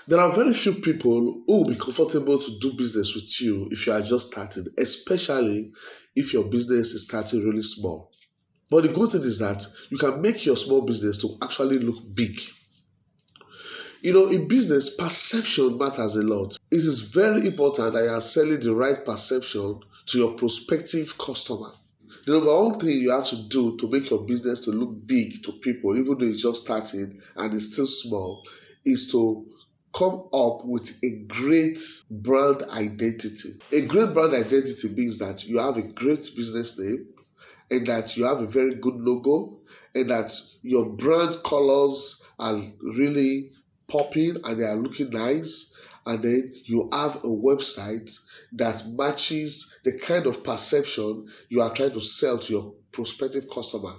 There are very few people who will be comfortable to do business with you if you are just starting, especially if your business is starting really small. But the good thing is that you can make your small business to actually look big. In business, perception matters a lot. It is very important that you are selling the right perception to your prospective customer. The number one thing you have to do to make your business to look big to people, even though it's just starting and it's still small, is to come up with a great brand identity. A great brand identity means that you have a great business name and that you have a very good logo and that your brand colors are really popping and they are looking nice, and then you have a website that matches the kind of perception you are trying to sell to your prospective customer.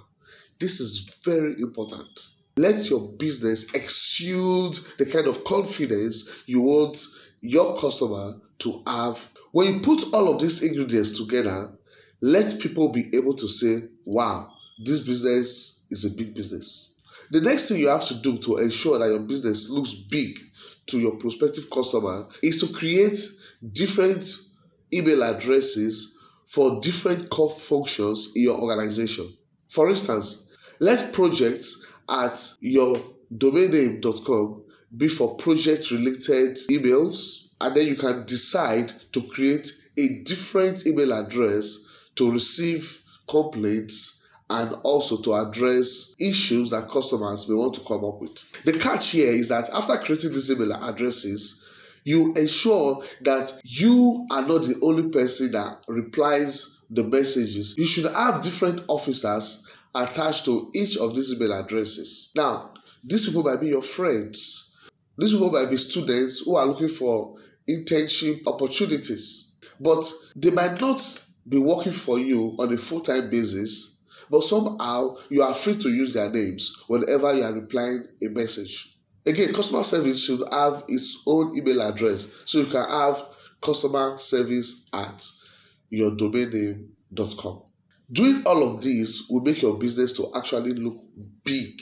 This is very important. Let your business exude the kind of confidence you want your customer to have. When you put all of these ingredients together, let people be able to say, wow, this business is a big business. The next thing you have to do to ensure that your business looks big to your prospective customer is to create different email addresses for different core functions in your organization. For instance, let projects at your domainname.com be for project related emails, and then you can decide to create a different email address to receive complaints and also to address issues that customers may want to come up with. The catch here is that after creating these email addresses, you ensure that you are not the only person that replies the messages. You should have different officers attached to each of these email addresses. Now, these people might be your friends. These people might be students who are looking for internship opportunities, but they might not be working for you on a full-time basis, but somehow you are free to use their names whenever you are replying a message. Again, customer service should have its own email address, so you can have customer service at yourdomainname.com. Doing all of this will make your business to actually look big.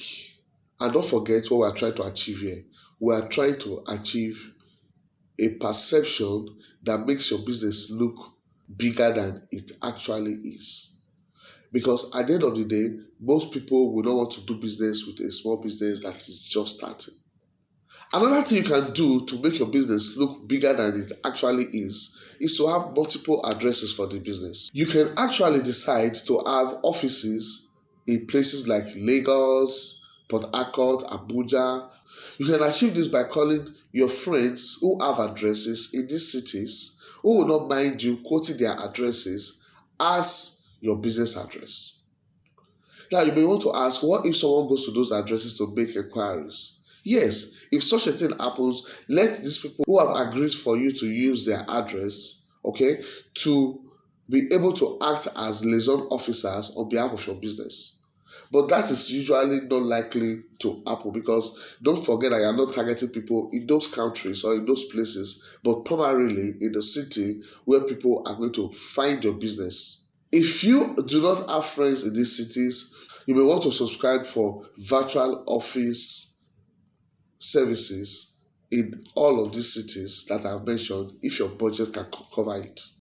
And don't forget what we are trying to achieve here. We are trying to achieve a perception that makes your business look bigger than it actually is. Because at the end of the day, most people will not want to do business with a small business that is just starting. Another thing you can do to make your business look bigger than it actually is to have multiple addresses for the business. You can actually decide to have offices in places like Lagos, Port Harcourt, Abuja. You can achieve this by calling your friends who have addresses in these cities, who will not mind you quoting their addresses as your business address. Now, you may want to ask, what if someone goes to those addresses to make inquiries? Yes, if such a thing happens, let these people who have agreed for you to use their address, to be able to act as liaison officers on behalf of your business. But that is usually not likely to happen, because don't forget that you are not targeting people in those countries or in those places, but primarily in the city where people are going to find your business. If you do not have friends in these cities, you may want to subscribe for virtual office services in all of these cities that I've mentioned if your budget can cover it.